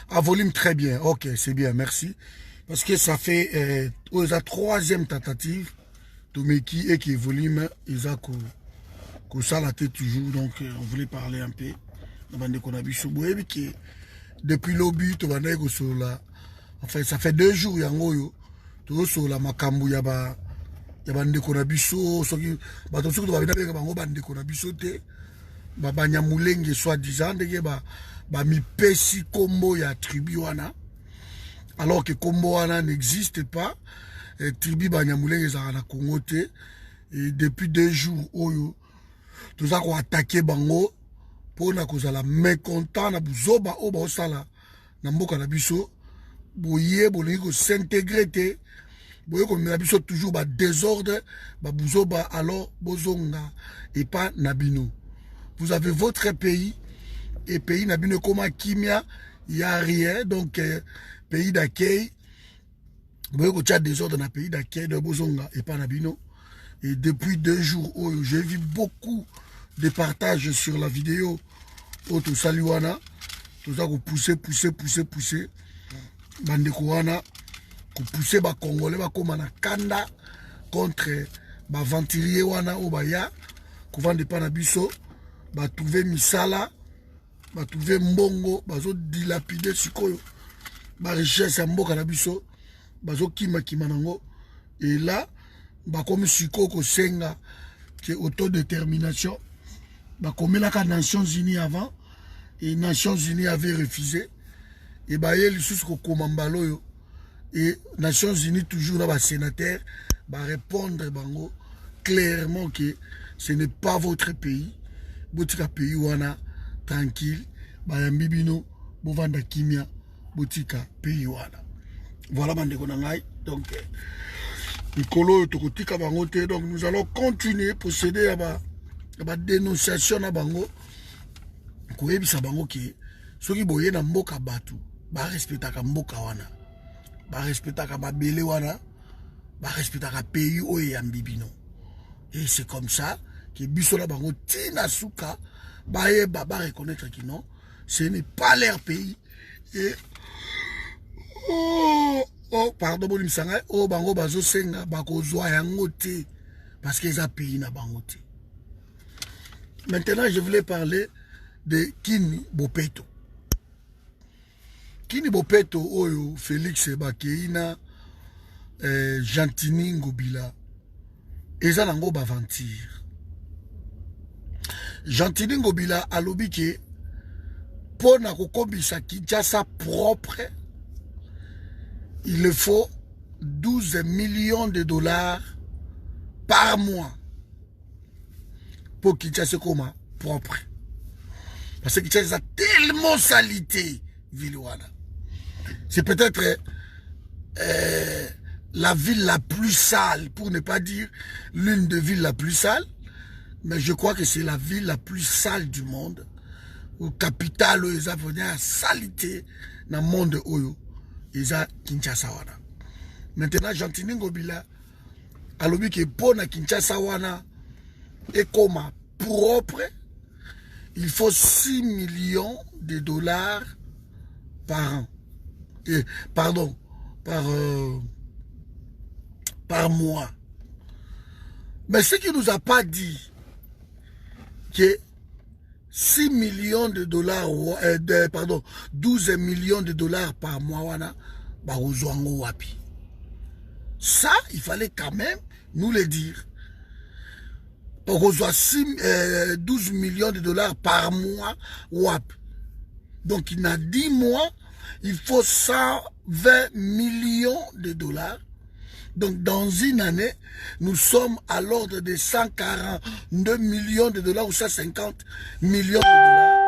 À volume très bien. Ok, c'est bien, merci. Parce que ça fait la troisième tentative. Tomeki et qui volume, ils ont que ça la tête toujours. Donc, on voulait parler un peu. Depuis l'obus, enfin, ça fait 2 jours, yango yo. Sur la makambu yaba. Yaba ndeko na biso. Soki, bato soki to babina beka bango bandeko na biso te. Ba nyamulenge soi-disant. Deke ba mi pesi kombo ya tribu wana. Alors que kombo wana n'existe pas. Tribu Banyamulenge Zarana Congo te. Et depuis 2 jours, oyo, tout ça qu'on attaqué bango, pour na cause la mécontent na buzoba oba osala na mboka na biso, boye bolingi ko s'intégrer te, boye ko na biso toujours ba désordre, ba buzoba alors bozonga et pas nabino. Vous avez votre pays et pays nabino comme Kimia, il y a rien donc pays d'accueil. Vous voyez des ordres dans le pays d'accueil de Bozonga et Panabino. Et depuis 2 jours, j'ai vu beaucoup de partages sur la vidéo. Tout Saluana. Tout ça, vous poussez. Bandekouana. Vous poussez les Congolais comme un Kanda contre les ventiliers Wana Obaya. Vous vendez Panabiso. Vous trouvez Misala. Vous trouvez Mbongo. Vous dilapidez Sikoyo. Vous richesse à Mboka Nabiso. Bazo kima nango et là comme siko ko senga que autodétermination comme la Nations Unies avant et Nations Unies avait refusé et yel sous ko komambalo yo et Nations Unies toujours là sénateur répondre bango clairement que ce n'est pas votre pays botika pays wana tranquille yambibino bovanda kimia botika pays wana. Voilà, donc, donc nous allons continuer procéder à la dénonciation à Bango. Koyebisa Bango qui soki boye na mboka batu, ba respectaka mboka wana, ba respectaka babele wana, ba respectaka pays oyo ya mbibino. Et c'est comme ça que biso na Bango tina suka ba reconnaître que non, ce n'est pas leur pays et pardon, bango bazo senga bako zwa yango te parce qu'ils ont payé na bango te. Maintenant, je voulais parler de Kini Bopeto. Kini Bopeto oyo Félix Bakeina Gentini Ngobila eza nango baventure. Gentini Ngobila alobi ke pona kokombisa Kinshasa propre. Il le faut 12 millions de dollars par mois pour Kinshasa comme propre. Parce que Kinshasa a tellement salité, Villouana. C'est peut-être la ville la plus sale, pour ne pas dire l'une des villes la plus sales, mais je crois que c'est la ville la plus sale du monde. Au capital, ils ont la salité dans le monde Oyo. Isa Kinshasa wana. Maintenant, Gentini Ngobila alobi que pour na Kinshasa wana et comme propre, il faut 6 millions de dollars par an. Et, pardon, par mois. Mais ce qui nous a pas dit que 6 millions de dollars, 12 millions de dollars par mois, wana, wapi. Ça, il fallait quand même nous le dire. On reçoit 12 millions de dollars par mois, wapi. Donc, il a 10 mois, il faut 120 millions de dollars. Donc, dans une année, nous sommes à l'ordre de 142 millions de dollars ou 150 millions de dollars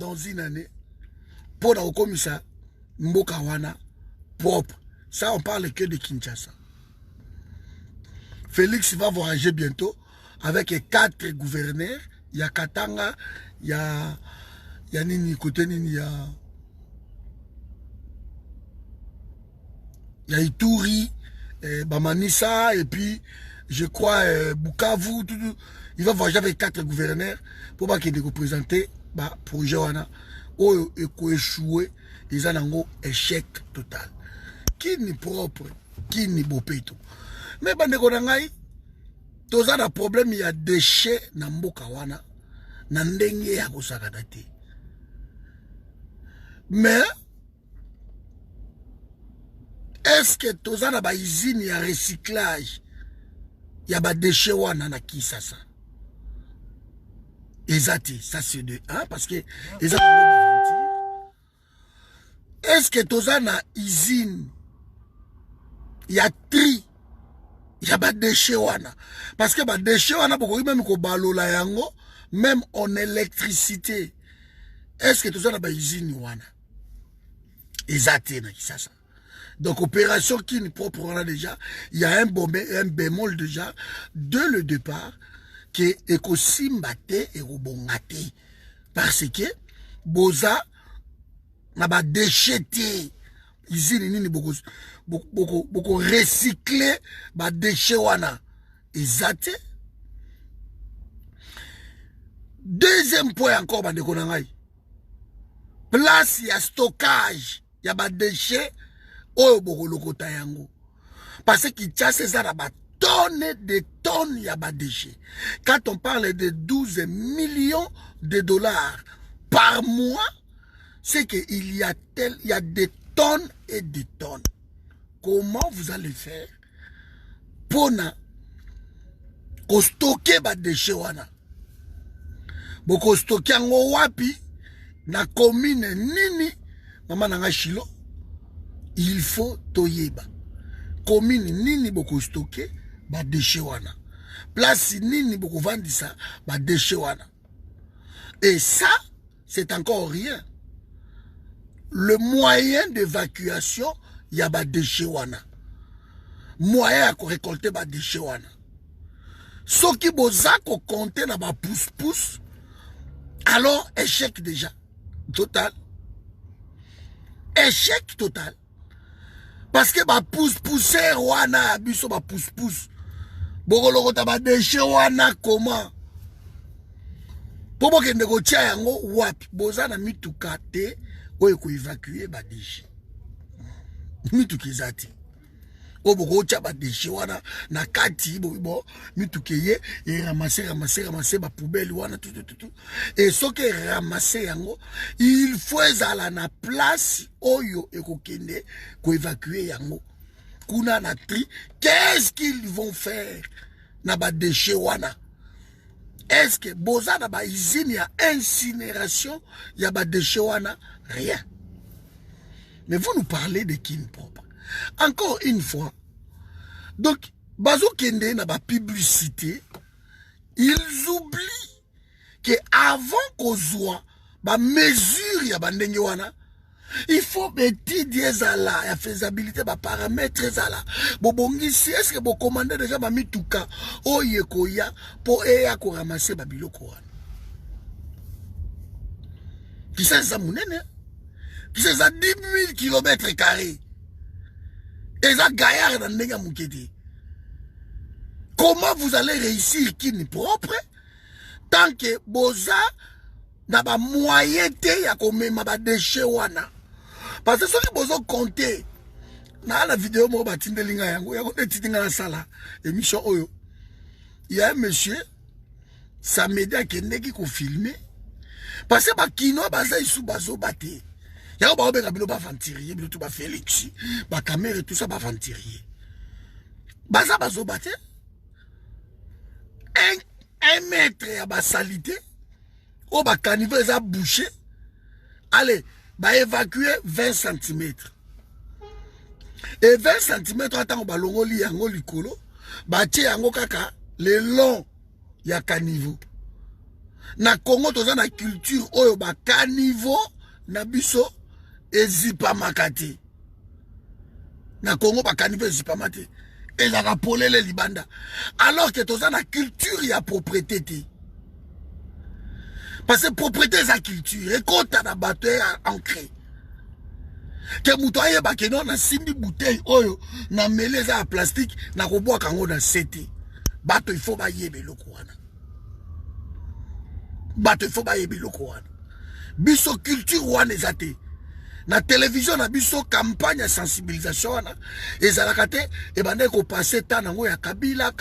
dans une année. Pour la commissaire, Mbokawana, propre. Ça, on parle que de Kinshasa. Félix va voyager bientôt avec 4 gouverneurs. Il y a Katanga, il y a Nini, côté Nini, il y a Ituri, Bamanissa, et puis, je crois, Bukavu, tout. Il va voyager avec 4 gouverneurs pour qu'il nous présente le projet. Ou échoué, ils ont un échec total. Qui n'est propre, qui n'est beau péto. Mais bande konangai, tous un problème, il y a déchets dans mboka wana, na ndenge ya kosakana te. Mais est-ce que tous un ba usine ya recyclage, il y a ba déchets wana na Kisasa? Exact, ça c'est de 1 parce que ils ont est-ce que tous un usine il y a tri, il y a pas de déchets wana parce que ba déchets wana beaucoup même ko balola yango même en électricité. Est-ce que tout ça na ba usine wana exact na Kisasa? Donc opération qui n'est propre on a déjà, il y a un bémol déjà de le départ qui est ekosimbate et robongate parce que boza na ba décheté usine nini beaucoup recycler ba déchets wana exact. Deuxième point encore bande konangai, place ya stockage ya ba déchets oyo boko lokota yango parce que Kinshasa ça na ba tonnes de tonnes ya ba déchets. Quand on parle de 12 millions de dollars par mois, c'est que il y a des tonnes et des tonnes. Comment vous allez faire pour na stocker ba déchets wana? Boko stocker yango wapi na commune nini mama nanga Shilo? Il faut toyeba commune nini boko stocker ba déchets wana, place nini boko vandisa ba déchets wana. Et ça c'est encore rien. Le moyen d'évacuation ya ba déchets wana, moyen à récolter ba déchets wana, soki boza ko compter na ba pousse-pousse, alors échec déjà total, échec total. Parce que ba pousse-pousser wana biso ba pousse-pousse boko lokota ba déchets wana comment pobo kende ko tia yango wapi boza na mituka te oyo ko évacuer ba déchets mituka ezati o boko tia ba déchets wana na kati bo mituka ye et ramasser ba poubelle wana tout et ce que ramasser yango il faut ezala na place oyo ekokende ko évacuer yango kuna na tri. Qu'est-ce qu'ils vont faire na ba déchets wana? Est-ce que boza na ba usine ya incinération ya ba déchets wana? Rien. Mais vous nous parlez de kin propre. Encore une fois, donc bazo kende na ba publicité, ils oublient que avant qu'on soit ba mesure ya ba ndenge wana, il faut étudier ezala ya faisabilité ba paramètres ezala bobongisi. Est-ce que vous commandez déjà ba mituka oye koya po eya ko ramasser ba biloko wana? Kisasa munene, kisasa 10 000 km². Eza gaillard na ndenge mukete. Comment vous allez réussir qui n'est propre tant que boza na ba moyen te ya komema ba déchets wana? Parce que ceux qui bozo compter na la vidéo mo batindelinga yango ya ko titinga na sala émission oyo, il y a un monsieur ça média kendeki ko filmer parce que ba kino baza isu bazo baté ya ba obeka bilo ba venturier bilo tout ba Félix ba caméra tout ça ba venturier baza bazo baté un mètre ya ba salité o ba caniveau za bouché. Allez ba évacuer 20 cm. Et 20 cm attend ba longoli yango likolo, ba tie yango kaka le long ya caniveau. Na Congo toza na culture oyo ba caniveau na biso ezipa makati. Na Congo ba caniveau ezipa makati. Et la rapolele libanda. Alors que toza na culture ya propriété te. Parce que propriété sa culture et quand t'as bateau ancré que moutoye ba que non na simbi bouteille oyo na mêlé ça à plastique na koboa kango na sete bateau il faut ba yebe loko wana, bateau il faut ba yebe loko wana biso culture wana ezate na télévision na biso campagne ya sensibilisation wana ezalaka te ebande ko passer temps nango ya Kabila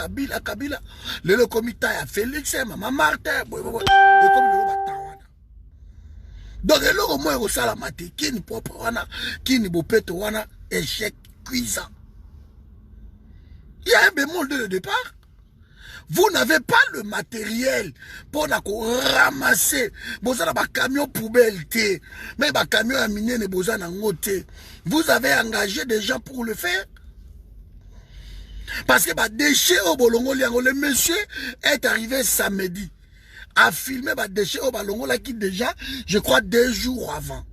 lelo komita ya Félix Mama Martin ekomi lelo batawana donc eloko moyo kosala mate kini propre wana kini bopeto wana échec cuisant. Il y a un bémol de départ. Vous n'avez pas le matériel pour ramasser. Vous avez un camion poubelle, mais un camion à miner, vous avez engagé des gens pour le faire. Parce que les déchets au Bolongo, le monsieur est arrivé samedi à filmer les déchets au Bolongo qui déjà, je crois, 2 jours avant.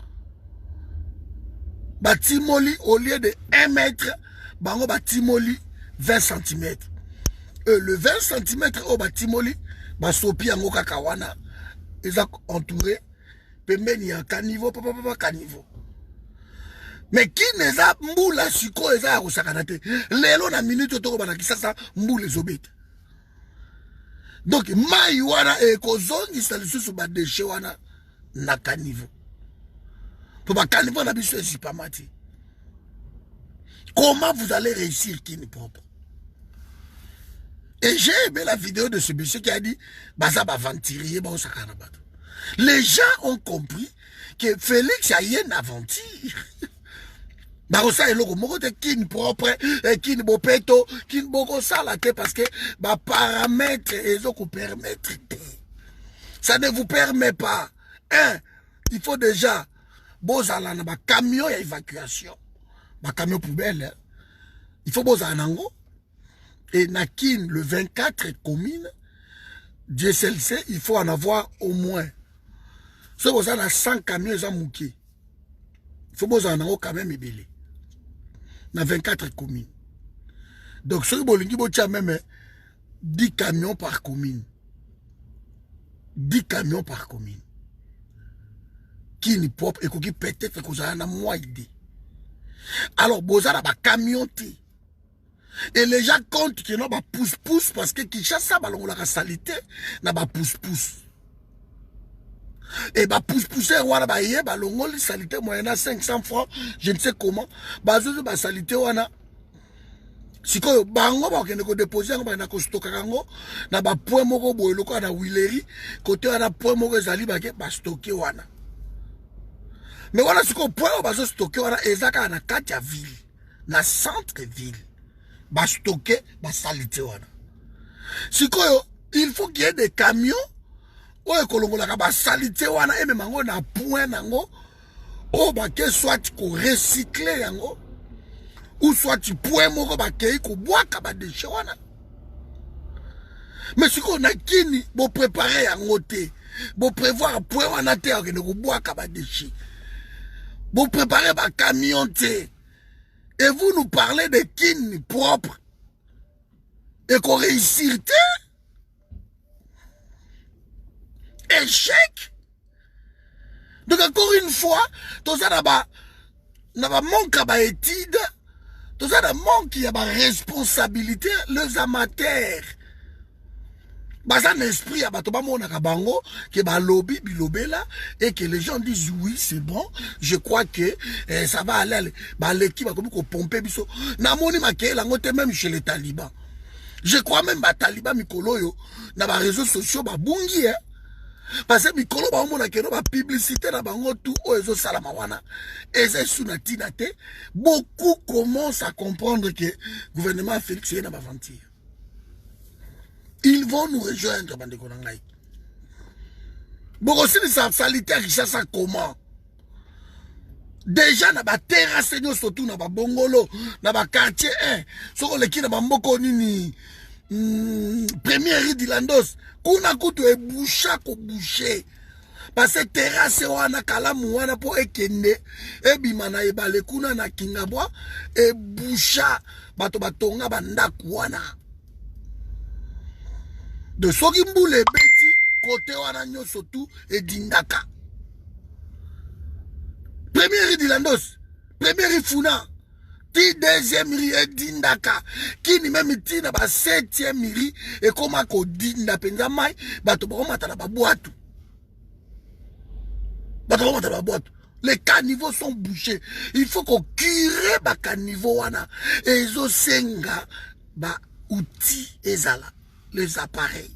Batimoli, au lieu de 1 mètre, bango batimoli 20 cm. Le 20 cm au batimoli, basopi yango kakawana, ils ont entouré, pembeni ya caniveau, papa caniveau. Mais qui n'est pas mboula siko eza rosakanate. Lelo na minute toko banakisa sa mboule zobete. Donc mai wana e kozongi sa lisusu ba déchet wana na caniveau. Pour ba caniveau na biso esi pamati. Comment vous allez réussir Kini propre? Et j'ai aimé la vidéo de ce monsieur qui a dit Baza ba ventirier ba osakana bato. Les gens ont compris que Félix a une aventure. Barosa eloko moko te Kini propre et Kini bopeto Kini boko sala te parce que ba paramètres ezoko permettre. Ça ne vous permet pas. Il faut déjà bozala na ba camion ya évacuation. Ma camion poubelle, il faut boza nango. Et Nakin, le 24 commune, DSLC, il faut en avoir au moins. Si vous avez 100 camions, ils ont mouqué. Il faut boza nango quand même ébélé. Dans 24 communes. Donc, si vous avez même 10 camions par commune. 10 camions par commune. Qui n'est pas et qui peut-être que vous avez un mois idée. Alors, bozala ba camion te. Et les gens comptent que non ba pousse-pousse parce que Kinshasa balongola ka salité na ba pousse-pousse. Et ba pousse-pousse wana ba ye balongoli salité moyenne 500 francs, je ne sais comment. Bazozo ba salité wana. Sikoyo bango ba kende ko déposer ngo ba na ko stocka ngo na ba point moko boye loko na Willery côté wana point moko ezali ba ke ba stocker wana. Mais voilà ce qu'on peut stocker ezaka na kati ya ville, na centre ville. Ba stocker, ba salité wana. Sikoyo, il faut qu'il y ait des camions oyo kolongola ba salité wana et même ngo na point nango o ba ke soit ko recycler yango ou soit tu point moko ba ke ko boaka ba déchet wana. Mais sikoyo na Kini bo préparer yango te, bo prévoir point wana te ke ko boaka ba déchet. Vous préparez votre camion et vous nous parlez de Kini propre et qu'on réussit. Échec. Donc encore une fois, tout ça n'a pas manque à étude, tout ça n'a manque à responsabilité, les amateurs. Bas un esprit à batoba monaka bango que ba lobby bilobela et que les gens disent oui c'est bon, je crois que ça va aller ba l'équipe va comme ko pomper biso na moni makela ngote même chez les talibans. Je crois même ba talibans mikolo yo na ba réseaux sociaux ba bungi parce que mikolo ba mona que no ba publicité na bango tout o ezo salama wana eza suna tinate beaucoup commencent à comprendre que gouvernement Félix est na ba aventure. Ils vont nous rejoindre, bande konangai. Bon, aussi, les sanitaires, ça comment? Déjà, na ba terrasse, surtout, na ba bongolo, na ba quartier 1, sur le qui na ba mboko nini, première rue d'Ilandos, kuna kutu e boucha ko boucher. Parce que terrasse, wana kalamu wana po ekende, e bimana e bale kuna na kingabwa, e boucha, bato batonga bandaku wana. De Sogimboule Beti, côté Wananyo Sotou et Dindaka. Première rue d'Ilandos, première rue Funa, deuxième rue et Dindaka, qui ni même ti na ba 7e rue et comme ko Dinda Penzamai, bato ba mata na ba boatu. Bato ba mata na ba boatu. Les caniveaux sont bouchés. Il faut qu'on cure les caniveaux. Et ils ont ba outils ezala, les appareils.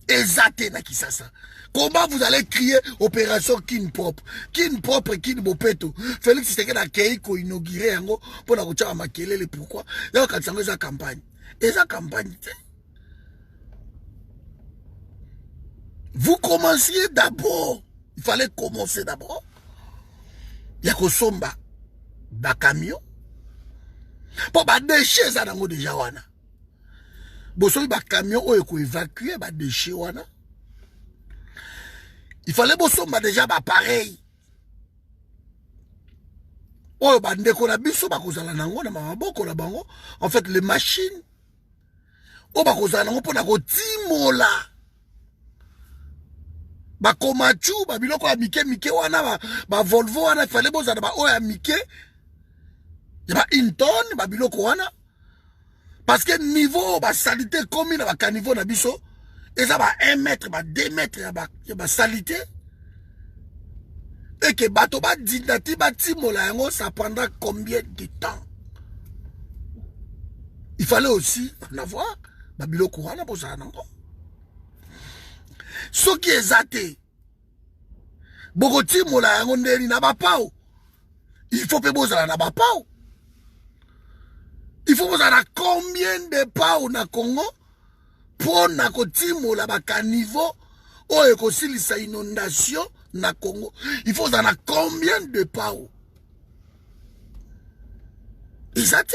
Ezate na kisasa. Comment vous allez crier opération Kin propre? Kin propre, Kin bopeto. Félix Tshisekedi a keiko inauguré yango pour la route à makelele. Pourquoi? Il y a une campagne. Et ça campagne. Vous commenciez d'abord. Il fallait commencer d'abord. Il y a que somba ba camion. Pour ba déchets ça nango déjà wana. Boso ba camion o ko évacuer ba déchets wana. Il fallait bosomba déjà ba pareil. Oh ba ndeko na biso ba kozala nango na maboko na bango. En fait les machines. Oh ba kozala nango pona ko timola. Ba komachu ba biloko ya mike wana ba Volvo wana fallait bozala ba o ya mike. Ba Inton ba biloko wana. Parce que niveau ba salité comme na ba caniveau na biso. Et ça va 1 mètre, 2 mètres, il y a salité. Et que bateau ba dinati ba timola yango, ça prendra combien de temps? Il fallait aussi en avoir. Babilo Kourana pour ça nango. Ce qui est zaté. Boko timola yango ndeni na ba pao. Il faut que bozala na ba pao. Il faut bozala combien de pao na Congo? Pour na kotimola ba caniveau o ekosilisa inondation na Congo. Il faut en a combien de pao? Isate?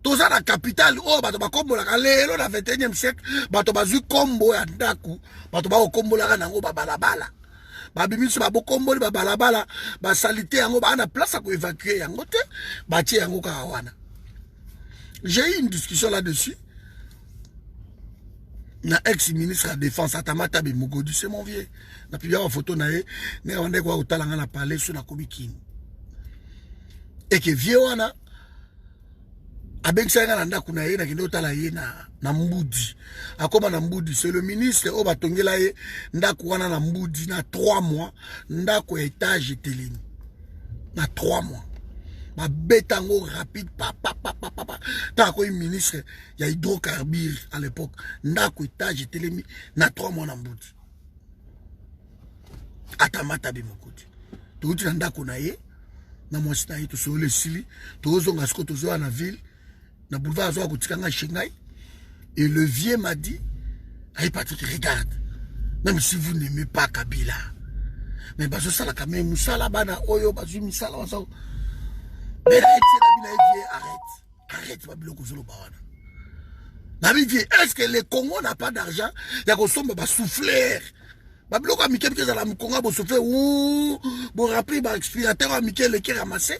Toza na capitale o bato ba kombola ka lelo na 21e siècle bato bazu kombo ya ndaku bato ba kombola nango ba balabala. Ba bimisu ba bokomboli ba balabala ba salité yango ba na place à évacuer yango te ba tie yango ka wana. J'ai eu une discussion là-dessus. Na ex-ministre de la Défense, Atamata Bemogodi, c'est mon vieux. Na publié une photo nae, ne on est quoi au talanga na parler sur la comiquine. Et que vieux wana, avec ça na nda kuna ye na kendo tala ye na Mbudi. Akoma na Mbudi, c'est le ministre o batongela ye nda kuana na Mbudi na 3 mois, nda ko étage telemi. Na 3 mois. Ma bétango rapide, papa. Tant que ministre, il y a hydrocarbures à l'époque. Ndako étage, télémi, na 3 mois en bout. Atamata bimokoti. Tout le ndako na ye, na mwasi na ye, to so le sili, to zo ngasko to zo na ville, na boulevard zo kotikanga Shanghai. Et le vieux m'a dit, aïe Patrick, regarde, même si vous n'aimez pas Kabila, mais bazo sala quand même, musala bana oyo, bazo misala waso. Mais arrête, Babiloko Zolo Bawana. Est-ce que le Congo n'a pas d'argent? Il y a qu'on somme ba souffler. Babiloko Amike qui est dans le Congo, ba souffler, ou, bon rappeler, ba expirateur Amike le qui ramassé.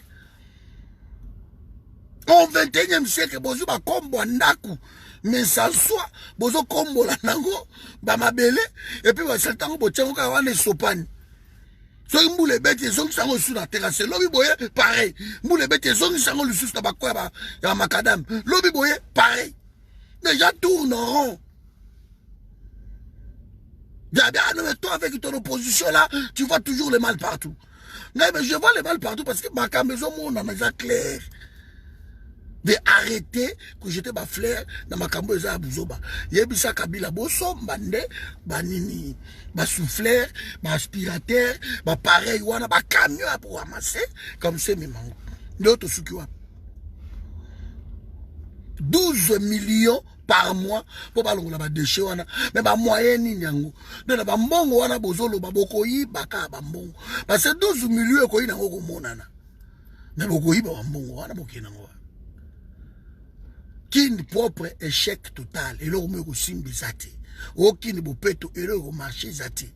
Au 21e siècle, bozo ba kombo ndaku. Mais ça soit, bozo kombo la nango, ba mabele, et puis ba saltango bo tchango ka wane sopani. So mboule bête zong sango sous la terrasse lobi boye pareil mboule bête zong sango le sous na bakwa ya macadam lobi boye pareil déjà tourne en rond. Mais toi avec ton opposition là tu vois toujours le mal partout. Mais je vois le mal partout parce que ma maison mon en est clair de arrêter que j'étais ba flair na makambo eza buzoba yebisa Kabila boso mbande banini ba souffleur ba aspirateur ba pareil wana ba camion pour ramasser comme c'est mes mango d'autres sukiwa 12 millions par mois pour balongola ba déchets wana mais ba moyen ni nyango na ba mbongo wana bozolo ba bokoyi baka ba mbongo parce que 12 millions ko ina ngoko monana mais bokoyi ba mbongo wana bokena ngo Kin propre échec total. Et là, on me simbi zate. Aucun bopeto et là, on marché zate.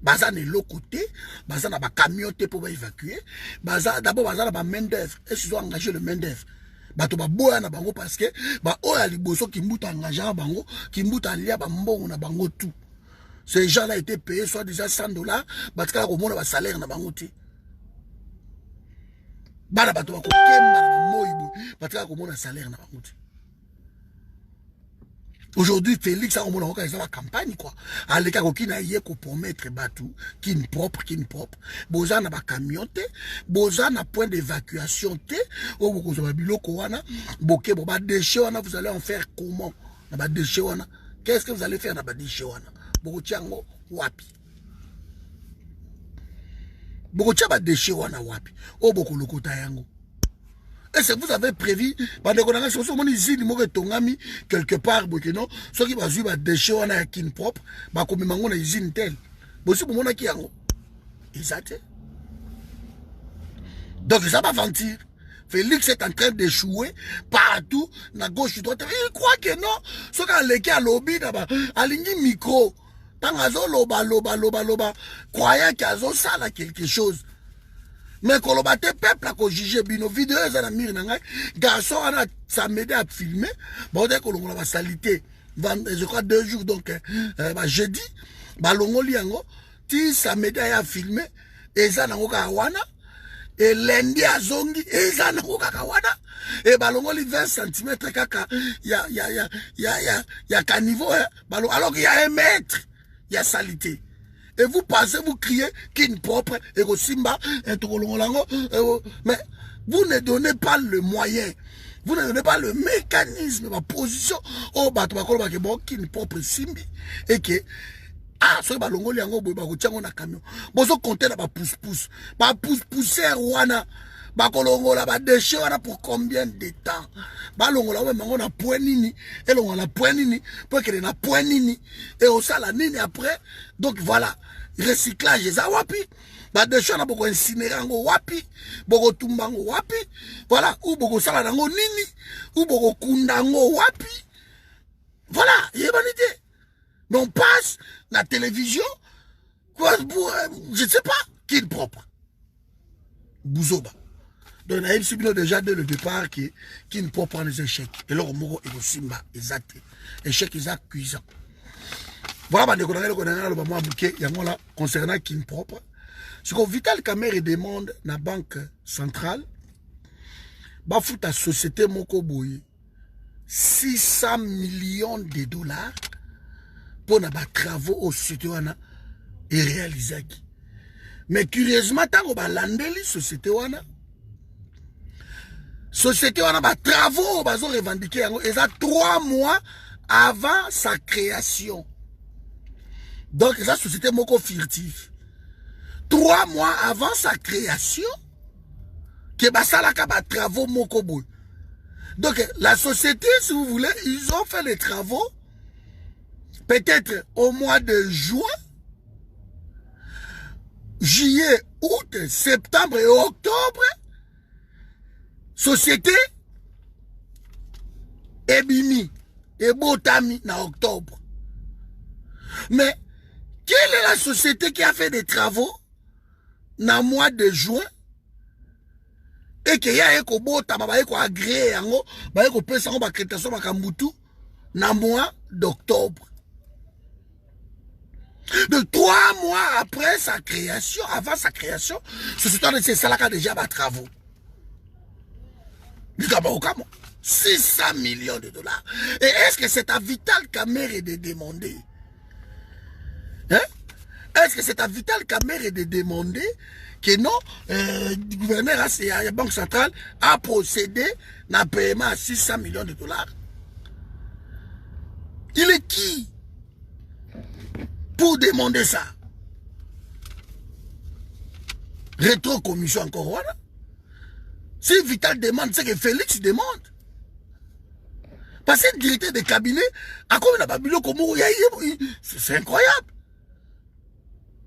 Baza ne l'autre côté, baza na ba camion pour évacuer. Baza d'abord baza na ba main d'œuvre. Est-ce qu'ils ont engagé le main d'œuvre? Bato ba boya na bango parce que ba oya liboso ki mbuta engagé na bango, ki mbuta lia ba mbongo na bango tout. Ces gens-là étaient payés soit déjà $100, parce que on a ba salaire na bango ti. Bana bato ba ko kemba na moyibu, parce que on a salaire na bango ti. Aujourd'hui, Félix a organisé la campagne, quoi. À l'écart, qui a yé pour mettre bateau, qui est propre. Boza n'a pas camion, boza n'a point d'évacuation, au bout de biloko wana, boké, boba déchet wana, vous allez en faire comment? N'a déchet wana. Qu'est-ce que vous allez faire n'a déchet wana? Boko tiango, wapi. Boko tiaba déchet wana wapi. Au boko loko tayango. Est-ce que vous avez prévu, quelque part, ceux qui vont jouer des déchets en kin propre, comme une usine telle. Donc, ils ne va pas mentir. Félix est en train d'échouer partout, à gauche, à droite. Il croit que non. Ce qui a l'équipe à lobby, à l'ingé micro, tant loba, croyant qu'il y a ça là quelque chose. Mais quand on bate peuple à juger bino vidéo ça na mire nanga garçon a ça m'aider à filmer bon dès que l'on va salité je crois 2 jours donc jeudi ba longoli yango ti ça m'aider à filmer et ça nango ka wana et lundi azongi et ça nango ka wana et ba longoli 20 cm kaka ya caniveau alors qu'il y a 1 mètre il y a salité. Et vous pensez, vous criez qu'il est propre, et que Simba, mais vous ne donnez pas le moyen, vous ne donnez pas le mécanisme, la position, au bateau, qu'il est propre Simbi, et que, ce que vous avez un camion, vous avez compté la pousse-pousse, pousse-pousser, wana, bakolongola ba déchet wana pour combien de temps balongola we mango na point nini et longola point nini pour que na point nini et au sala nini après donc voilà recyclage za wapi ba déchet na boko incinérer ngo wapi boko tumba ngo wapi voilà ou boko sala nango nini ou boko kunda ngo wapi voilà yebanité mais on passe la télévision quoi je sais pas qui est propre Bouzoba. Donc, il y a déjà dès le départ qui ne peut prendre les échecs. Et là, on est au Simba, exact. Échec, ils ont cuisant. Voilà, concernant qui est propre. Ce que Vital Kamerhe demande dans la banque centrale, bah, faut ta société Mokoboy 600 millions de dollars pour les travaux au société et réaliser. Mais curieusement, tant qu'on va l'andeli société wana. Société wana ba travaux bazo revendiquer yango et ça 3 mois avant sa création. Donc ça société moko furtif. 3 mois avant sa création que basalaka ba travaux moko boy. Donc la société si vous voulez, ils ont fait les travaux peut-être au mois de juin, juillet, août, septembre et octobre. Société Ebimi et Botami en octobre. Mais quelle est la société qui a fait des travaux dans le mois de juin et qui a été agréé dans le mois d'octobre? De 3 mois après sa création, avant sa création, société a déjà des travaux. 600 millions de dollars. Et est-ce que c'est à Vital Kamerhe de demander? Hein? Est-ce que c'est à Vital Kamerhe de demander que non, le gouverneur et la Banque centrale a procédé à un paiement à 600 millions de dollars? Il est qui pour demander ça? Rétro-commission encore, voilà. Si Vital demande, c'est que Félix demande. Parce que le directeur de cabinet, à quoi il a pas c'est incroyable.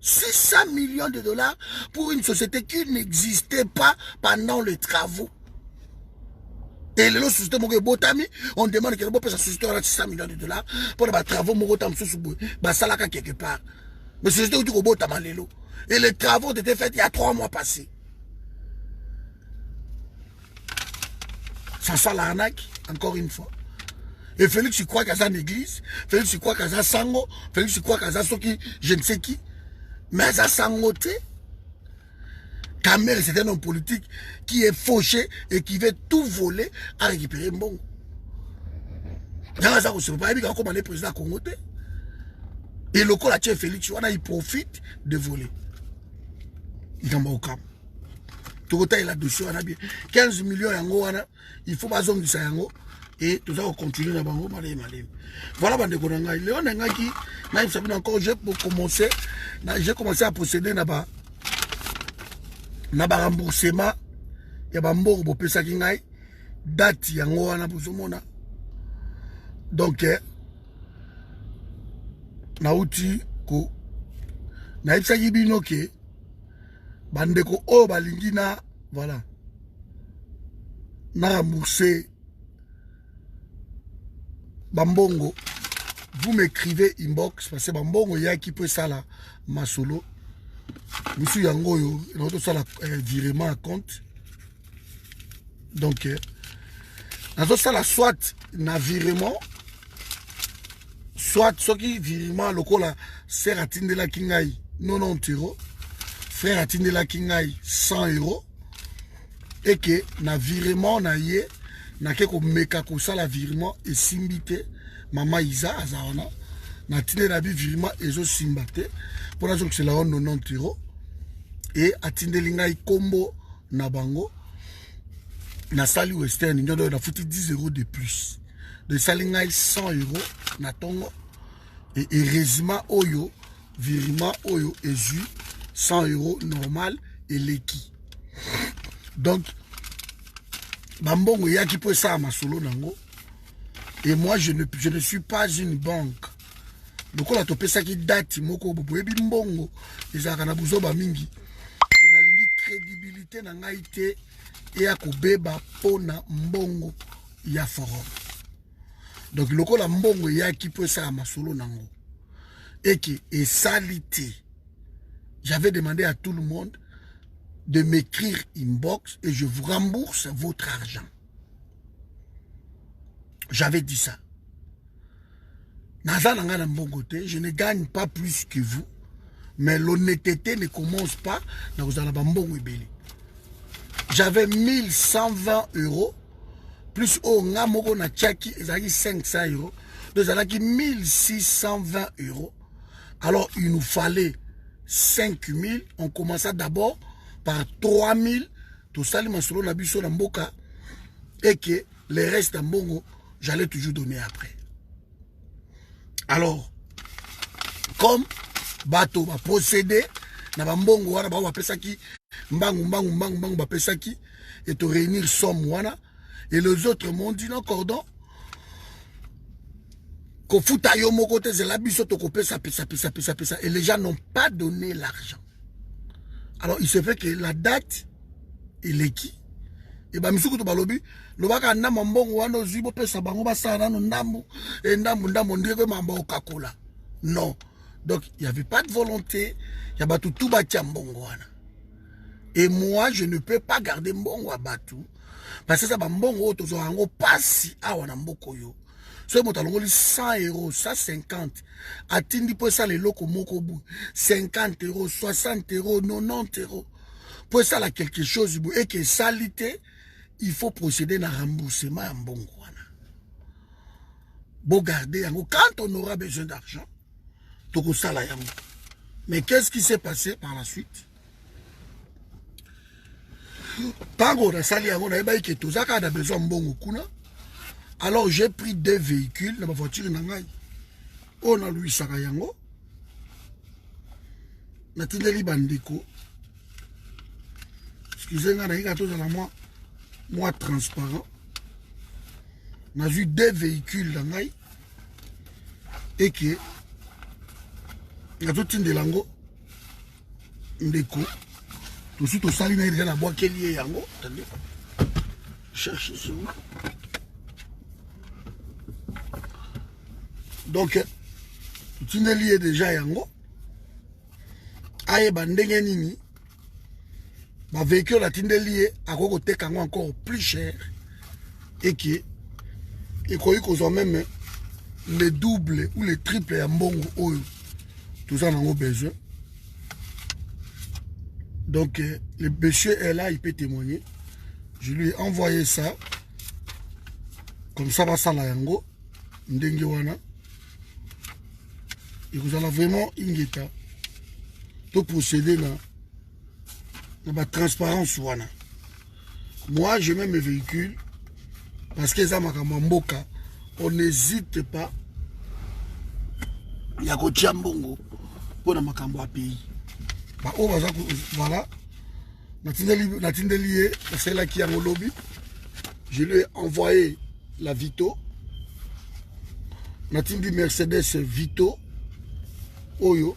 600 millions de dollars pour une société qui n'existait pas pendant les travaux. Et les sociétés Botami, on demande que la société aura 600 millions de dollars pour les travaux Salaka quelque part. Mais la société Botami, et les travaux ont été faits il y a 3 mois passés. Ça sent l'arnaque, encore une fois. Et Félix, il croit qu'il y a une église. Félix, il croit qu'il y a un sango. Félix, il croit qu'il y a un je ne sais qui. Mais il y a un sangoté. Kamerhe, c'est un homme politique qui est fauché et qui veut tout voler à récupérer bon. Comme le président Congo. Et le col à Félix, il profite de voler. Il en va au camp. Tout il a dessus, 15 millions yango, il faut pas zombi ça yango. Et tout ça, on continue dans bango, malé. Voilà, bande de Léon Nengaki, encore, j'ai commencé à procéder là-bas. Naba remboursement, il y a bambou pour pesa kingai, date yango wana buzomona. Donc, nauti ko na ipsa yibino ke bandeko o balingi na voilà na rembourser bambongo. Vous m'écrivez inbox parce que bambongo ya qui peut ça là masolo monsieur yango yo l'autre ça la virement à compte. Donc nazo ça la soit na virement soit ce qui virement lokola sert à tindela kingai 90 €, frère à tindela kingai 100 €, et que na virement na ye na ke ko meka ko sala virement et simbité mama Isa azawana na tindela bi virement ezo simbate pour la que c'est la 90 € et atindeli ngai combo na bango na sali western nyodo na futi 10 € de plus de sali ngai 100 € na tongo. Et heureusement, oyo, virement, oyo, et 100 € normal et l'équi. Donc, bambongo ya qui peut ça à ma solo nango. Et moi, je ne suis pas une banque. Donc, on a topé ça qui date, moko, bobo, et bimbongo, les aranabuzo bamingi. Et la ligne crédibilité n'a pas été, et à kobeba pona mbongo ya forum. Donc, le col mbongo ya qui peut ça à ma solo nango. Et qui est salité. J'avais demandé à tout le monde de m'écrire inbox et je vous rembourse votre argent. J'avais dit ça. Je ne gagne pas plus que vous, mais l'honnêteté ne commence pas dans vous allez mbongo ebeli. J'avais 1120 €. Plus au Ngamoko na Tchaki, ils avaient 500 €. Nous avons 1620 €. Alors, il nous fallait 5000. On commença d'abord par 3000. Tout ça, les masolo na biso na mboka. Et que les restes en bongo, j'allais toujours donner après. Alors, comme bateau va procéder, na bambongo wana ba pesaki, mbangu ba pesaki, et te réunir somme wana. Et les autres m'ont dit non, cordon. Et les gens n'ont pas donné l'argent. Alors, il se fait que la date, il est qui? Et bien, monsieur Koutobalobi, le baka nama mbongo wano zibo pesa bango basa nano ndambu, et ndambu ndire mamba okakola. Non. Donc, il n'y avait pas de volonté. Il y a tout bâti mbongo wana. Et moi, je ne peux pas garder mbongo à Batou. Parce que ça va mbongo to zo ango pasi awana mboko yo. So mo talongoli 100 €, 150. Atindi po ça les loko moko bu 50 €, 60 €, 90 €. Pour ça là quelque chose et que salité, il faut procéder à un remboursement en mbongo wana. Bon garder yango quand on aura besoin d'argent. Toko sala yango. Mais qu'est-ce qui s'est passé par la suite? Alors j'ai pris 2 véhicules dans ma voiture. On a lui Sarayango. Natindeli Bandeko. Excusez-moi, moi transparent. On a vu 2 véhicules dans l'aïe. Et que il y a tout une de lango. Ndeko. Tout de suite, au saline, il y a la boîte qui est liée. Attendez. Cherchez sur vous. Donc, tout est lié déjà. Yango. Aye, bandenge nini. Ma véhicule a tindé lié à côté encore plus cher. Et qui et qu'on même le double ou le triple à mbongo. Tout ça, on a besoin. Donc, le monsieur est là, il peut témoigner. Je lui ai envoyé ça. Comme ça, va ça là, yango. ndenge wana ekozala vraiment ingeta to procéder na ba transparence wana. Moi je mets mes véhicules parce que ça makambo mboka, on n'hésite pas ya kotia mbongo pour na makambo a pays. Ba o baza voilà. Natindeli c'est là qui a mon lobby. Je lui ai envoyé la Vito. Natindi Mercedes Vito. Oyo.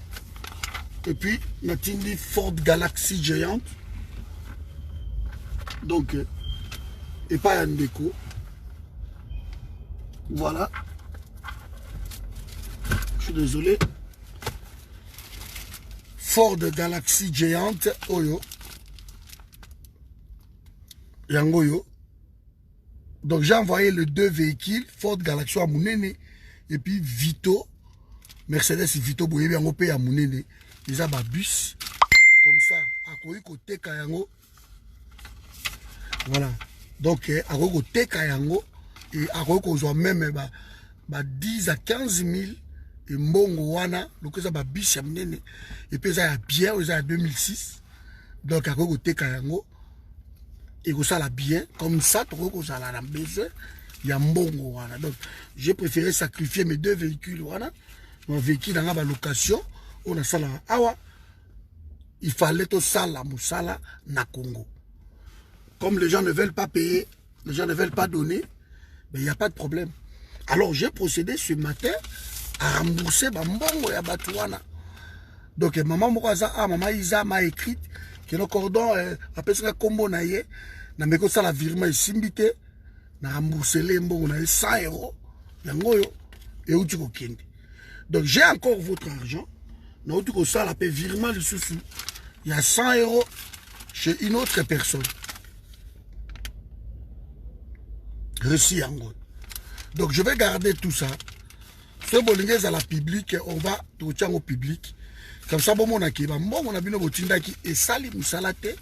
Et puis, Natindi Ford Galaxy géante. Donc, et pas un déco. Voilà. Je suis désolé. Ford Galaxy géante. Oyo. Yangoyo. Donc j'ai envoyé les deux véhicules, Ford Galaxy à Mounene et puis Vito, Mercedes Vito Boyebi yango pe à Mounene. Ils ont un bus comme ça, à côté Kayango. Voilà. Donc à côté Kayango et à côté même 10 à 15 000 et mbongo wana, donc ça bus à Mounene et puis ça a bien, ça a 2006. Donc à côté Kayango. Et ça la bien, comme ça, tu ça la besoin, il y a un bon. Donc, j'ai préféré sacrifier mes deux véhicules. Voilà. Mon véhicule dans la location, on a ça là. Awa, il fallait tout ça là, Moussala, na Congo. Comme les gens ne veulent pas payer, les gens ne veulent pas donner, mais il n'y a pas de problème. Alors, j'ai procédé ce matin à rembourser ma mbongo ya Batouana. Donc, maman Mouraza, maman Isa m'a écrit que le cordon, après ça, combo naïe. Na meko ça la virement simbité na rembourser les mbongo na 100 €. Yangoyo et où tu kokende. Donc j'ai encore votre argent. Na où tu ko ça la paie virement le sous. Il y a 100 € chez une autre personne. Reçu yango. Donc je vais garder tout ça. Ce bolinguez à la public, on va tout tient au public. Comme ça bon mon akiba mbongo na bino botinda ki et sali musalate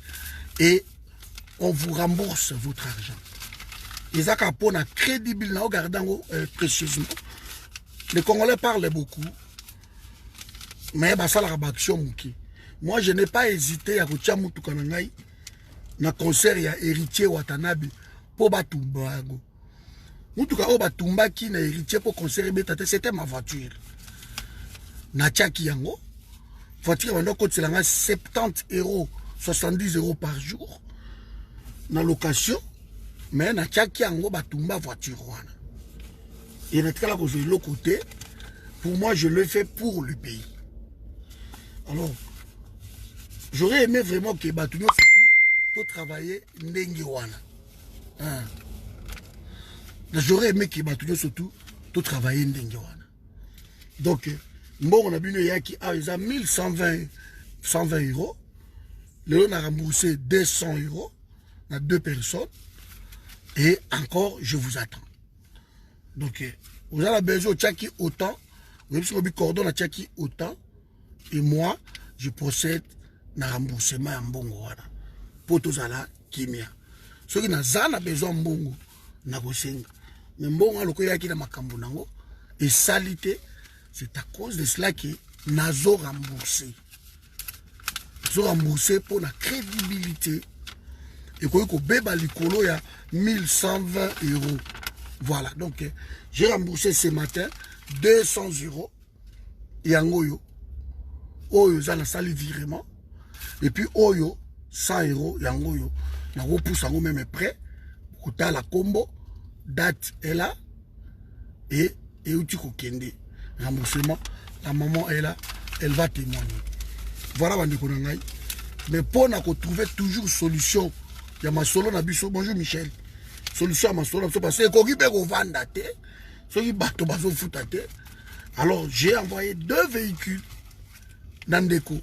et on vous rembourse votre argent. Ils ont pour la crédible, regardant précieusement. Les Congolais parlent beaucoup, mais ça la rabaction. Moi, je n'ai pas hésité à retirer mon toukanangai na concert ya héritier Watanabe pour Batumba. Mutuka o Batumba qui na héritier pour concert c'était ma voiture. Na tchaki yango voiture maintenant coûte 70 €, 70 € par jour. Na location, mais na tchaki yango Batumba voiture wana. Et na tkala ko de l'autre côté, pour moi je le fais pour le pays. Alors, j'aurais aimé vraiment que Batumba surtout tout travailler ndenge wana. J'aurais aimé que Batumba surtout tout travailler ndenge wana. Donc, mbongo na bino yaki a ils a 1120 €. Le on a remboursé 200 € à 2 personnes et encore je vous attends. Donc vous avez besoin de tchaki autant, vous avez besoin de cordon à tchaki autant et moi je procède à remboursement en bongo pour tous ala kimia. Ceux qui n'ont besoin de bongo na gosenga. Mais bongo le koya ki na makambo nango et salité, c'est à cause de cela que nazo remboursé. Nazo remboursé pour la crédibilité. Et qu'on beba likolo ya 1120 €. Voilà, donc j'ai remboursé ce matin 200 €. Yangoyo. Oyo za na sali virement. Et puis oyo 100 €. Yangoyo. Na repousse yango même prêt. Kota la combo. Date est là. Et où tu kende. Remboursement. La maman est là. Elle va témoigner. Voilà bande konangai. Mais pour na trouver toujours solution. Il y a ma solo na biso. Bonjour Michel. Solution à ma solo parce que koki be ko vanda te. Soki bato bazo futa te. Alors j'ai envoyé 2 véhicules Nandeko.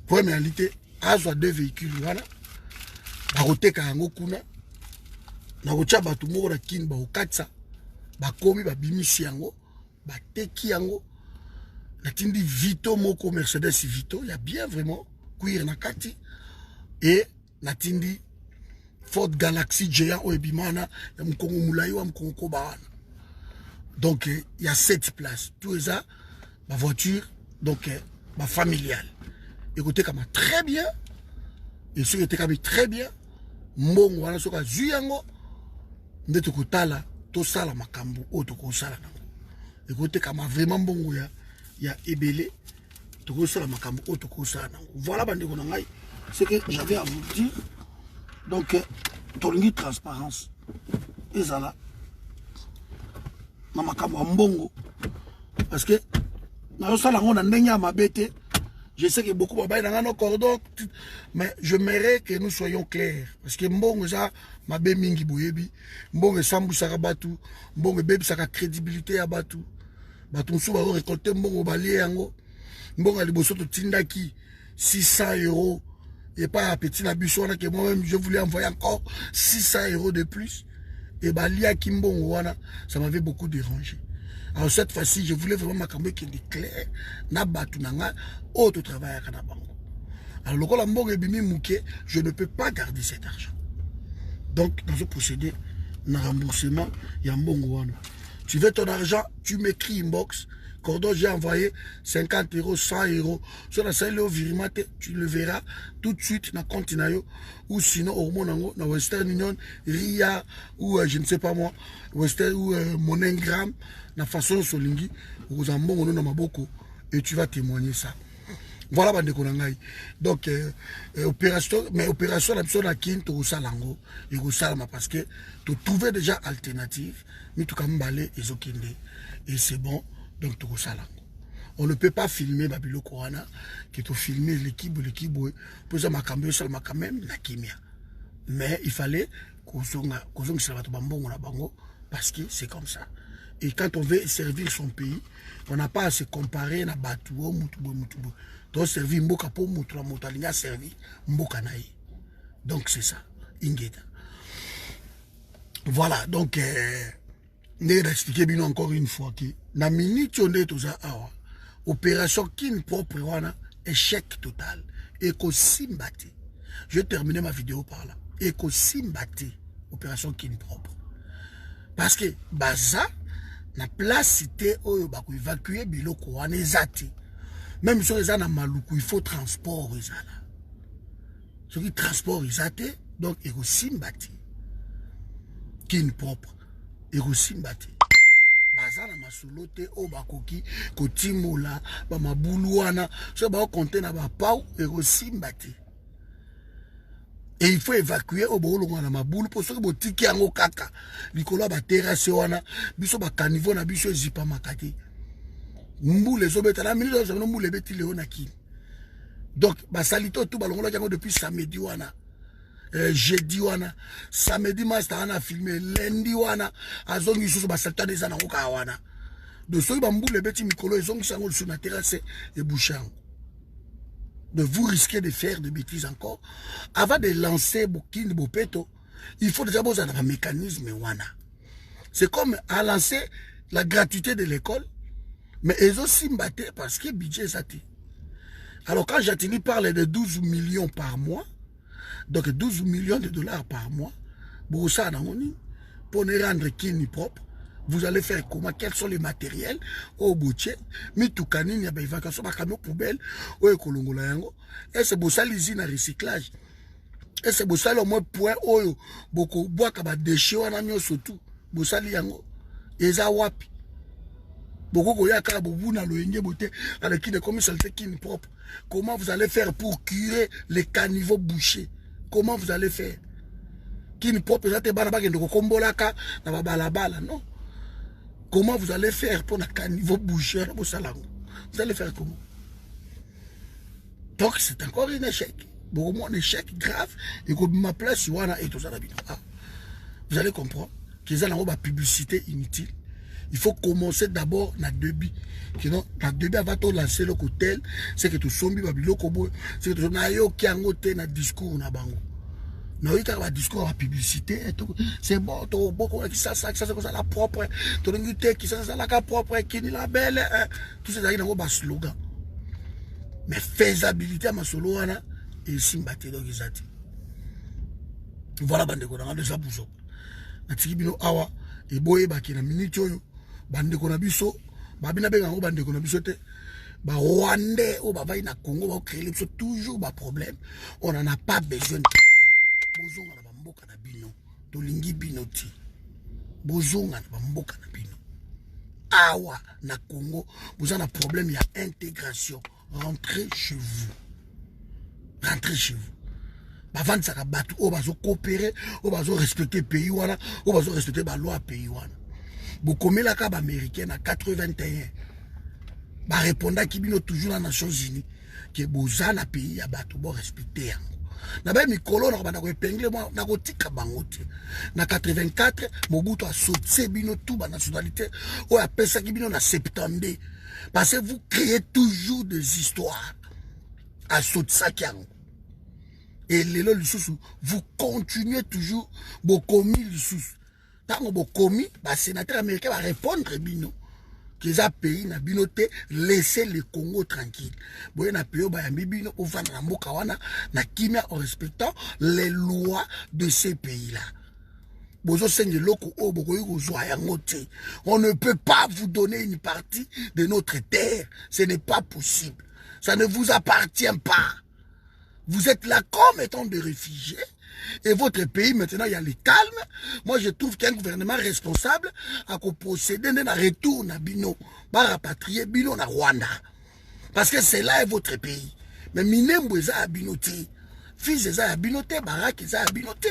Pour réalité, azwa 2 véhicules voilà. Ba koteka yango kuna. Na kocha bato moko na kin ba okatsa. Ba komi ba bimisi yango, ba teki yango. La tindi Vito moko Mercedes Vito, il y a bien vraiment cuir na kati et la tindi Ford Galaxy géant ou ebimana ya mkongo mulai wa mkongo bana. Donc, il y a 7 places. Tout ça, ma voiture, donc, ma familiale. Écoutez, comme très bien. Et ce qui était comme très bien. Mon, voilà, ce que j'ai dit, nde tokotala tosala makambo o tokosala nango. Écoutez, comme vraiment bon, il y a ebele tokosala makambo o tokosala nango. Voilà, bandeko na ngai, ce que j'avais à vous dire. Donc, tolingi transparence. Et ça là, na makambo mbongo. Parce que, na yosala ngo na ndenge ya mabete. Je sais que beaucoup de nos cordons, mais je m'aimerais que nous soyons clairs. Parce que mbongo ça, ma bé mingi boyebi, mbongo sambu saka batu, mbongo bébi saka crédibilité à batu. Batu msou ba récolter mbongo balié yango, mbongo liboso to tindaki 600 €. Et pas à petit nabuso que moi-même je voulais envoyer encore 600 € de plus. Et balia kimbongo wana, ça m'avait beaucoup dérangé. Alors cette fois-ci, je voulais vraiment m'accompagner qui est clair. Na batu nanga, autre travail à Kanabango. Alors le rôle mbongo ebimi mouké, je ne peux pas garder cet argent. Donc dans ce procédé, na remboursement, il y a mbongo wana. Tu veux ton argent, tu m'écris inbox. Cordon, j'ai envoyé 50 €, 100 €. Sur la salle au virement, tu le verras tout de suite dans le compte. Ou sinon, au moins, dans Western Union, RIA, ou je ne sais pas moi, Western ou Monengram, dans la façon Solingi, vous en bon, on a beaucoup. Et tu vas témoigner ça. Voilà, bande konangai. Donc, opération, mais opération, la personne à qui tu as lango, et vous salama parce que tu trouves déjà alternative, mais tu as m'balé et zokinde. Et c'est bon, donc tu as lango. On ne peut pas filmer Babilo Korana, qui te filmer l'équipe, pour ça, ma cambio, ça m'a quand même la kimia. Mais il fallait qu'on soit bango, parce que c'est comme ça. Et quand on veut servir son pays, on n'a pas à se comparer à Batouo, Moutubo. Donc, servir Mboka pour Moutoua, Moutalinga, servir Mboka Naï. Donc, c'est ça. Ingeda. Voilà. Donc, je vais expliquer bien encore une fois que, na minute, on est tout ça, opération kin propre, échec total. Eko Simbati. Je vais terminer ma vidéo par là. Eko Simbati. Opération kin propre. Parce que, baza, na place cité oyo bako évacuer biloko wana ezati. Même si les na maluku, il faut transport ezala. Ce qui transport ezate, donc eko simbati. Kin propre. Eko simbati. Baza na masolote o bakoki kotimula ba mabulu wana, so ba konte na ba pau eko simbati. Et il faut évacuer au boulot na maboule pour ceux qui botiki yango kaka. Likolo ba terrasse wana, biso ba caniveau na biso zipa makati. Mboule zo beta na minute zo mboule beti leo na ki. Donc ba salito tout balongola yango depuis samedi wana. Jeudi wana, samedi master ana filmé, lundi wana azongi susu ba salta des ana oka wana. De ceux ba mboule beti mikolo ezongi sango sur na terrasse et bouchang. De vous risquer de faire des bêtises encore. Avant de lancer Bokin Bopeto, il faut déjà avoir un mécanisme. C'est comme à lancer la gratuité de l'école, mais ils ont aussi battu parce que le budget est saté. Alors quand Jatini parle de 12 millions par mois, donc 12 millions de dollars par mois, pour ne rendre Kini propre, vous allez faire comment? Quels sont les matériels au boutier? Mitukani, il y a des évacuations, des camions poubelles, ou écolongola yango. Et c'est pour ça l'usine à recyclage. Et c'est pour ça le moins point oyo beaucoup bois kaba déchets wana nyo surtout. Bosali yango. Eza wapi. Beaucoup koya ka bobu na loyenge boté avec qui de comme ça le qui propre. Comment vous allez faire pour curer les caniveaux bouchés? Comment vous allez faire? Qui ne propre ça te bana ba kende ko kombolaka na ba balabala non. Comment vous allez faire pour un niveau boucher au salon? Vous allez faire comment? Donc c'est encore un échec. Bon, un échec grave. Et comme ma place, et tout ça, vous allez comprendre qu'ils ont une publicité inutile. Il faut commencer d'abord dans le début. Sinon, dans le début, avant de lancer le hôtel, c'est que tout sombi, c'est que tout na discours na bango. Non, il y a un discours à publicité, c'est bon, beaucoup ça, la propre, qui ça, la propre, qui est la belle, tout ça, il y a un slogan. Mais faisabilité à ma solo, et simbaté, donc ils ont dit. Voilà, bande de gens, de ça, bougeons. Natiki bino awa, et boye baki na minute, bande ko na biso babina benga ngo bande ko na biso te ba Rwandais au bavaille na Congo va créer toujours ba problème on en a pas besoin bozonga na bamboka na bino tolingi bino ti bozonga na bamboka na bino awa na Congo vous avez un problème il y a intégration rentrez chez vous avant de ça battre on va coopérer on va respecter pays wana on va respecter la loi pays wana beaucoup la cab américaine à 81 ba répondant qui bino toujours dans les Nations Unies que bozana pays ya bato bo respecter na ba mikolo na bana ko épingler moi na ko tika bango te na 84 Mobutu a sauté bino tout ba nationalité o a pesa ki bino na 70 parce que vous créez toujours des histoires à sauter ça kiango et lelo lisusu vous continuez toujours bokomi lisusu tango bokomi ba sénateur américain va répondre bino qu'ils a pays na binoté laissez le Congo tranquille boye na pays ba yambi bino ovanda na mboka wana na kimia en respectant les lois de ces pays là bozo senge loko o bokoyi kozwa yango te on ne peut pas vous donner une partie de notre terre ce n'est pas possible ça ne vous appartient pas. Vous êtes là comme étant des réfugiés. Et votre pays, maintenant, il y a le calme. Moi, je trouve qu'un gouvernement responsable a possédé un retour à Bino, à rapatrier Bino na Rwanda. Parce que c'est là votre pays. Mais Minembo est à Binoté. Fils est à Binoté, Barak est à Binoté.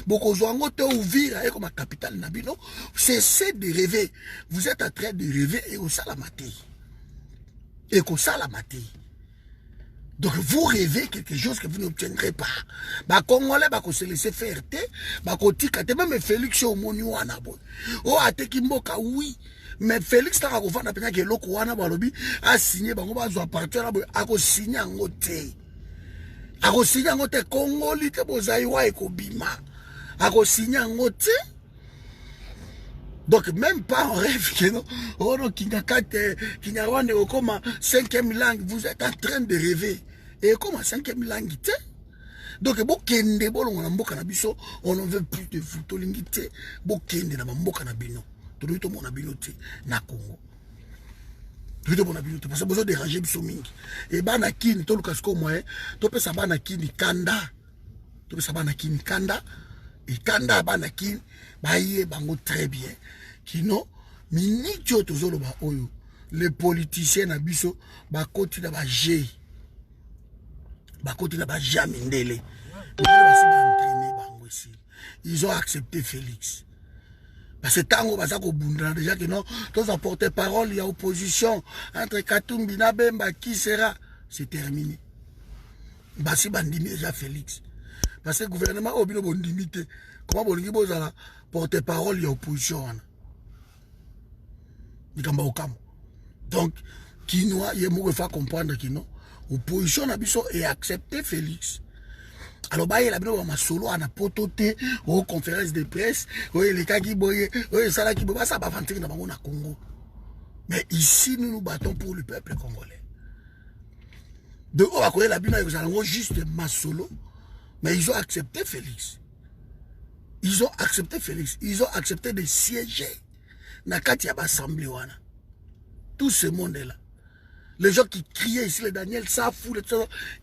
Beaucoup de ouvrir comme la capitale Nabino. Cessez de rêver. Vous êtes en train de rêver et au salamate. Et au salamate. Donc vous rêvez quelque chose que vous n'obtiendrez pas. Bah Congolais bah se laisser faire te, bah tika te même Félix au moni wana boy. Oh ate kimboka oui, mais Félix ta ko fana pena ke loko wana ba lobi a signé bango ba zo partir na boy a ko signer ngote. A ko signer ngote Congoli te bozai wa e ko bima. A ko signer ngote. Donc même pas en rêve que non. Oh non Kinyarwanda comme 5e langue, vous êtes en train de rêver. Et comme 5e langue, donc bokende bolongo na mboka na biso, on ne veut plus de vous tolingite, bokende na mboka na bino. Tolito mona bino te na Congo. Tolito mona bino te parce que besoin de déranger biso mingi. Et bana kini to lukas ko moyen, to pesa bana kini kanda. To pesa bana kini kanda. Et kanda bana kini baye bango très bien. Kino minitio tozolo ba oyo. Les politiciens na biso ba koti na ba G. Bakoti na ba Jamindele. Ils ont accepté Félix. Parce que tango bazako bundana déjà que non, tous apporter parole, il y a opposition entre Katumbi na Bemba qui sera, c'est terminé. Basi bandimi déjà Félix. Parce que le gouvernement a obino bondimité. Comment bolingi bozala porter parole, il y a opposition wana. Nikamba okam. Donc Kinoa yemo fa comprendre que non. Opposition na biso et accepter Félix. Alors bah il a bien ma solo à na pototé aux conférences de presse, oui les cas qui boye, oui ça là qui boye ça va vanter dans na Congo. Mais ici nous nous battons pour le peuple congolais. De on va connaître la bino ils allons juste ma solo, mais ils ont accepté Félix. Ils ont accepté Félix, ils ont accepté de siéger na kati ya assemblée wana. Tout ce monde là. Les gens qui criaient ici, les Daniel Safou,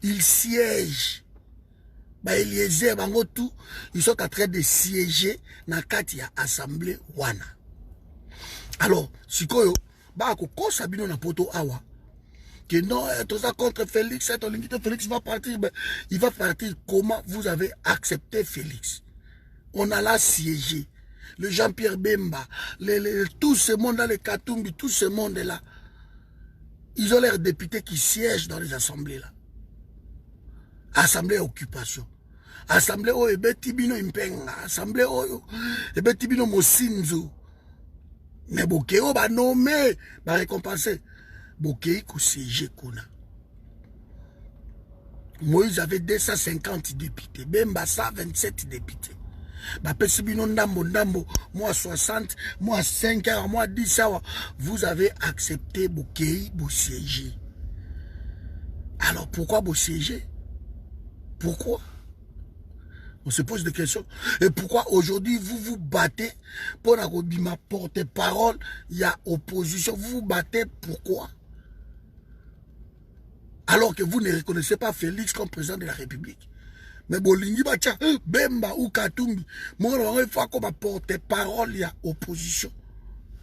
ils siègent. Bah, Eliezer, bango tout, ils sont en train de siéger dans Katia Assemblée Wana. Alors, si koyo, bah, ko sabino na poto awa, que non, tout ça contre Félix, Félix va partir, ben, il va partir. Comment vous avez accepté Félix? On a là siégé. Le Jean-Pierre Bemba, tout ce monde-là, les Katumbi, tout ce monde-là. Ils ont leurs députés qui siègent dans les assemblées là. Assemblée occupation. Assemblée o ebetibino impenga. Assemblée o ebetibino mosinzo. Mais bokeo ba nommé, ba récompensé. Bokei ko siéger kuna. Moïse avait 250 députés. Bemba 127 députés. Bah pesibino ndambo, moi 60, moi 5 heures, moi 10 heures. Vous avez accepté Bokei, vous siéger. Alors pourquoi vous siéger? Pourquoi? On se pose des questions. Et pourquoi aujourd'hui vous vous battez pour la porte-parole, il y a opposition. Vous vous battez pourquoi? Alors que vous ne reconnaissez pas Félix comme président de la République. Mais Bolingi Bacha, Bemba ou Katumbi, moi il faut qu'on porte-parole, il y a opposition.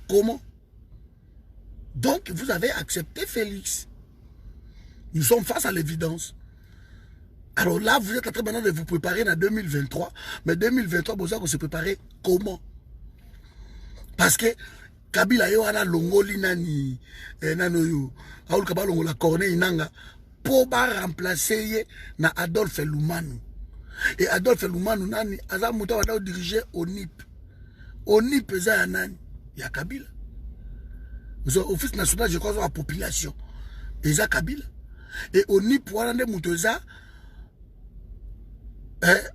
Comment? Donc vous avez accepté Félix. Nous sommes face à l'évidence. Alors là, vous êtes en train maintenant de vous préparer en 2023. Mais 2023, vous allez se préparer comment? Parce que Kabila yo ana longoli nani nanoyo aul kabala longola Corneille Nanga pour remplacer na Adolphe Lumanu. Et Adolphe Lumanu nani aza muta wada diriger ONIP. ONIP eza ya nani? Ya Kabila. Office national je crois de la population. Eza Kabila. Et ONIP wana nde muto eza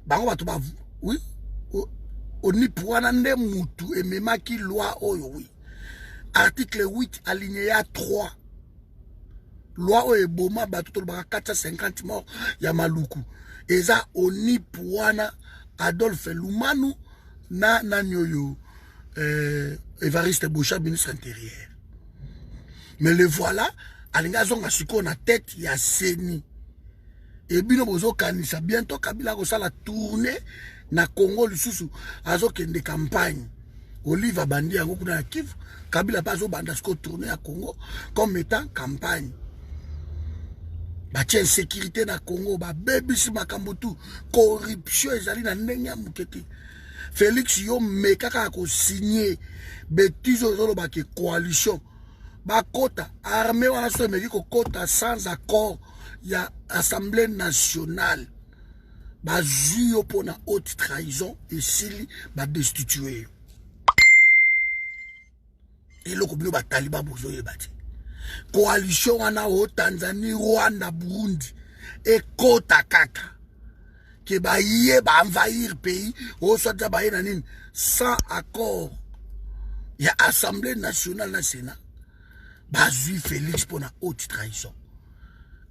bango bato ba oui ONIP wana nde mutu ememaki loi oyo oui. Article 8 alinéa 3. Loi oyo eboma bato to baka 450 morts ya maluku. Eza ONIP wana Adolphe Lumanu na nanyoyo Évariste Bocha, ministre intérieur. Mais le voilà, alinga zonga siko na tête ya Seni. Et bino bozo kanisa bientôt Kabila ko sala tourner na Congo lisusu azokende campagne. Olive Bandi yango kuna ya Kivu, Kabila pas au banda siko tourner à Congo comme étant campagne. Ba tien sécurité na Congo ba bebisi makambo tu corruption ezali na ndenge muketi. Félix yo mekaka ko signer betizo zolo ba ke coalition. Ba kota armée wana so meki ko kota sans accord ya Assemblée nationale. Ba zuyo pona haute trahison et sili ba destituer. Et loko bino ba taliba bozo yebati. Coalition wana o Tanzanie, Rwanda, Burundi et kota kaka. Que ba yé ba envahir pays o soit ba yé sans accord. Ya Assemblée nationale na Sénat. Ba zuyo Félix pona haute trahison.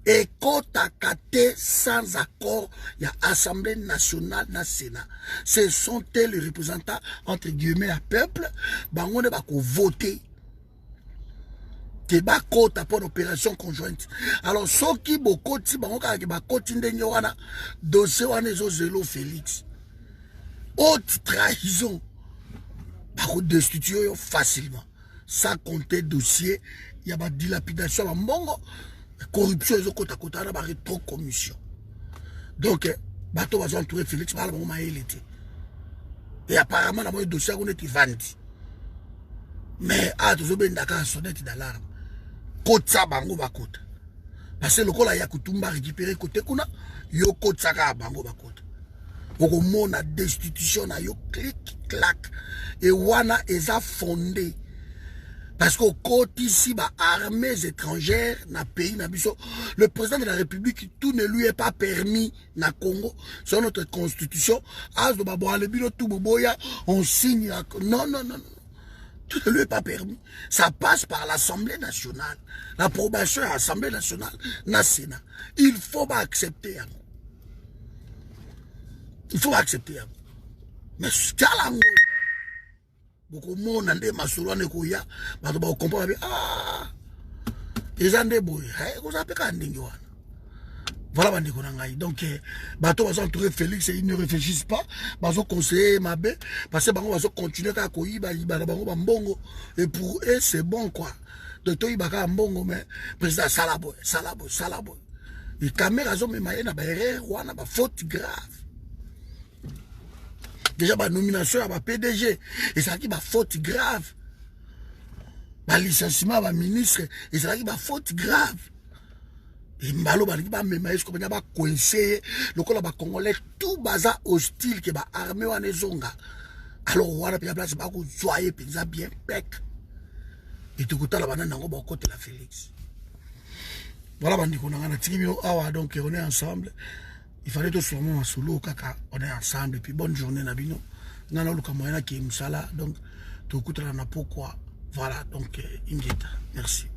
Et kota kate sans accord, il y a Assemblée nationale na Sénat. Ce sont les représentants, entre guillemets, à peuple, bango ne bako voter. Que ba kota pour l'opération conjointe. Alors, ceux qui bokoti, bango ka ba koti ndenye wana, dossier wana zo zelo Félix. Haute trahison. Bako destituer facilement. Sans compter dossier, il y a ba dilapidation, ba mbongo. Corruption est côté à côté, on a trop commission. Donc, bateau va entourer Félix, et apparemment, on a un dossier qui est vendu. Mais, tous les gens qui sonnette d'alarme. Côte ça, bango bakota. Parce que le col a yakutumba récupéré côté kuna, yo côte ça, bango bakota. Au monde, la destitution, yo clic, clac. Et wana est fondé. Parce qu'au côté ici, armées étrangères, na pays, na biso, le président de la République, tout ne lui est pas permis na Congo, sur notre constitution. On signe. Non, non, non, non. Tout ne lui est pas permis. Ça passe par l'Assemblée nationale. L'approbation à l'Assemblée nationale, na Sénat. Il faut pas accepter. Il faut accepter. Mais ce cas-là, beaucoup de monde ande masulwane koya bato ba comprendre ah ezande boy ko za peka ndingi wana voilà bandi ko ngai donc bato ba entourer Félix et ils ne réfléchissent pas bazo conseiller mabe parce que bango bazo continuer ka koyiba yiba bango ba mbongo et pour eux c'est bon quoi donc to yiba ka mbongo mais président salabo et caméra zo me maye na ba erreur wana ba faute grave. Déjà, la nomination à la PDG, et ça qui va faute grave. Le licenciement à la ministre, et ça qui va faute grave. Et Mbalo, il va même coincer, le Congolais, tout bazar hostile qui va armer ou anezonga. Alors, on va la place, il va joyer, bien pec. Et tout le temps, la banane, on va côté la Félix. Voilà, donc on est ensemble. Il fallait tout sûrement solo kaka on est ensemble et puis bonne journée nabino nana luka moyena ki msala donc tout coûtera na pourquoi voilà donc ingeta merci.